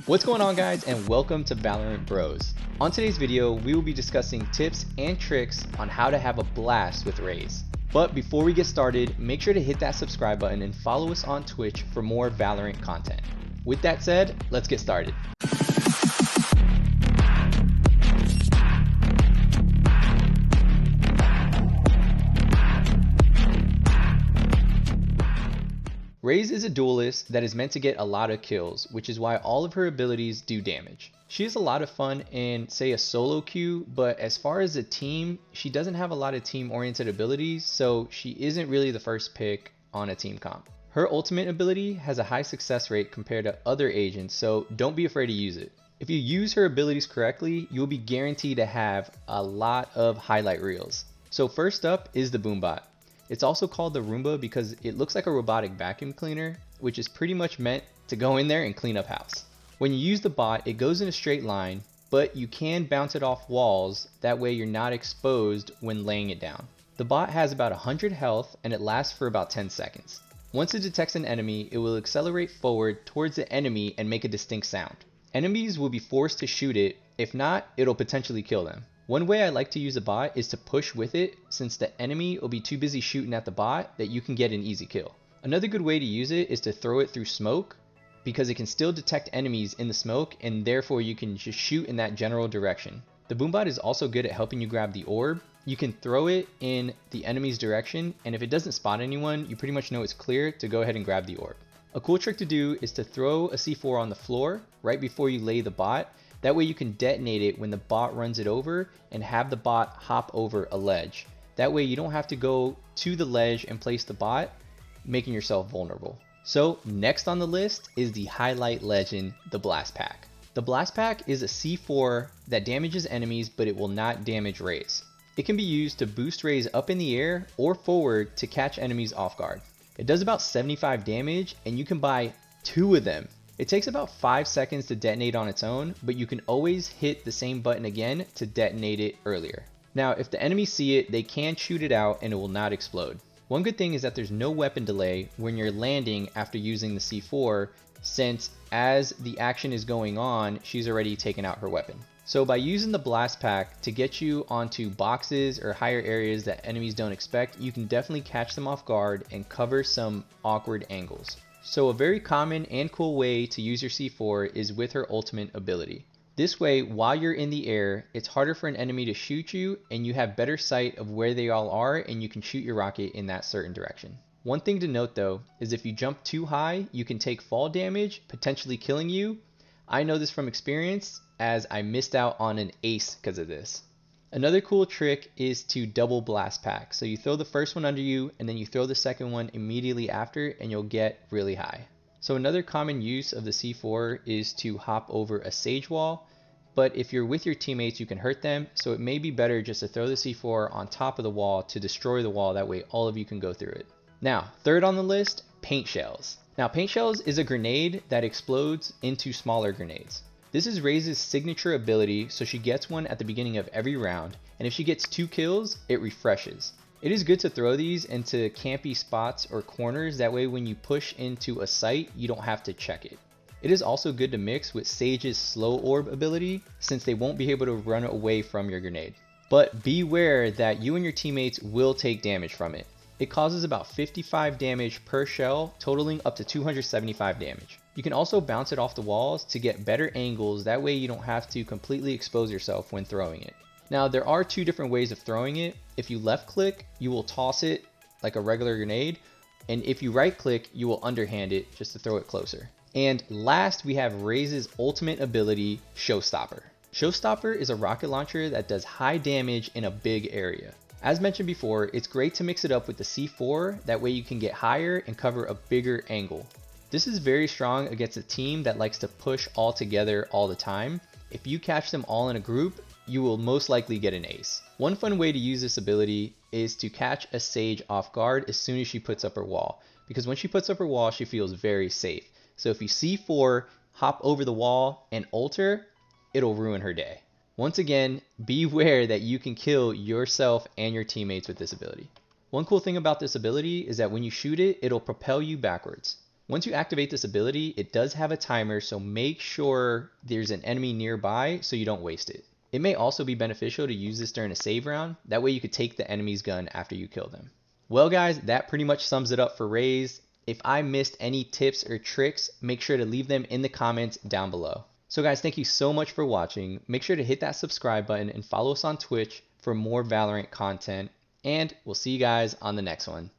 What's going on, guys, and welcome to Valorant Bros. On today's video, we will be discussing tips and tricks on how to have a blast with Raze. But before we get started, make sure to hit that subscribe button and follow us on Twitch for more Valorant content. With that said, let's get started. Raze is a duelist that is meant to get a lot of kills, which is why all of her abilities do damage. She is a lot of fun in, say, a solo queue, but as far as a team, she doesn't have a lot of team-oriented abilities, so she isn't really the first pick on a team comp. Her ultimate ability has a high success rate compared to other agents, so don't be afraid to use it. If you use her abilities correctly, you'll be guaranteed to have a lot of highlight reels. So first up is the boombot. It's also called the Roomba because it looks like a robotic vacuum cleaner, which is pretty much meant to go in there and clean up house. When you use the bot, it goes in a straight line, but you can bounce it off walls, that way you're not exposed when laying it down. The bot has about 100 health and it lasts for about 10 seconds. Once it detects an enemy, it will accelerate forward towards the enemy and make a distinct sound. Enemies will be forced to shoot it, if not, it'll potentially kill them. One way I like to use a bot is to push with it, since the enemy will be too busy shooting at the bot that you can get an easy kill. Another good way to use it is to throw it through smoke, because it can still detect enemies in the smoke and therefore you can just shoot in that general direction. The boombot is also good at helping you grab the orb. You can throw it in the enemy's direction, and if it doesn't spot anyone, you pretty much know it's clear to go ahead and grab the orb. A cool trick to do is to throw a C4 on the floor right before you lay the bot. That way you can detonate it when the bot runs it over and have the bot hop over a ledge. That way you don't have to go to the ledge and place the bot, making yourself vulnerable. So next on the list is the highlight legend, the Blast Pack. The Blast Pack is a C4 that damages enemies, but it will not damage Raze. It can be used to boost Raze up in the air or forward to catch enemies off guard. It does about 75 damage and you can buy 2 of them. It takes about 5 seconds to detonate on its own, but you can always hit the same button again to detonate it earlier. Now, if the enemies see it, they can shoot it out and it will not explode. One good thing is that there's no weapon delay when you're landing after using the C4, since as the action is going on, she's already taken out her weapon. So by using the Blast Pack to get you onto boxes or higher areas that enemies don't expect, you can definitely catch them off guard and cover some awkward angles. So a very common and cool way to use your C4 is with her ultimate ability. This way, while you're in the air, it's harder for an enemy to shoot you and you have better sight of where they all are and you can shoot your rocket in that certain direction. One thing to note though, is if you jump too high, you can take fall damage, potentially killing you. I know this from experience as I missed out on an ace because of this. Another cool trick is to double blast pack. So you throw the first one under you and then you throw the second one immediately after and you'll get really high. So another common use of the C4 is to hop over a sage wall, but if you're with your teammates you can hurt them, so it may be better just to throw the C4 on top of the wall to destroy the wall, that way all of you can go through it. Now, third on the list, paint shells. Now paint shells is a grenade that explodes into smaller grenades. This is Raze's signature ability, so she gets one at the beginning of every round, and if she gets 2 kills, it refreshes. It is good to throw these into campy spots or corners, that way when you push into a site, you don't have to check it. It is also good to mix with Sage's slow orb ability, since they won't be able to run away from your grenade. But beware that you and your teammates will take damage from it. It causes about 55 damage per shell, totaling up to 275 damage. You can also bounce it off the walls to get better angles, that way you don't have to completely expose yourself when throwing it. Now there are 2 different ways of throwing it. If you left click, you will toss it like a regular grenade, and if you right click, you will underhand it just to throw it closer. And last we have Raze's ultimate ability, Showstopper. Showstopper is a rocket launcher that does high damage in a big area. As mentioned before, it's great to mix it up with the C4, that way you can get higher and cover a bigger angle. This is very strong against a team that likes to push all together all the time. If you catch them all in a group, you will most likely get an ace. One fun way to use this ability is to catch a Sage off guard as soon as she puts up her wall, because when she puts up her wall, she feels very safe. So if you C4, hop over the wall and ult her, it'll ruin her day. Once again, beware that you can kill yourself and your teammates with this ability. One cool thing about this ability is that when you shoot it, it'll propel you backwards. Once you activate this ability, it does have a timer, so make sure there's an enemy nearby so you don't waste it. It may also be beneficial to use this during a save round. That way you could take the enemy's gun after you kill them. Well guys, that pretty much sums it up for Raze. If I missed any tips or tricks, make sure to leave them in the comments down below. So guys, thank you so much for watching. Make sure to hit that subscribe button and follow us on Twitch for more Valorant content. And we'll see you guys on the next one.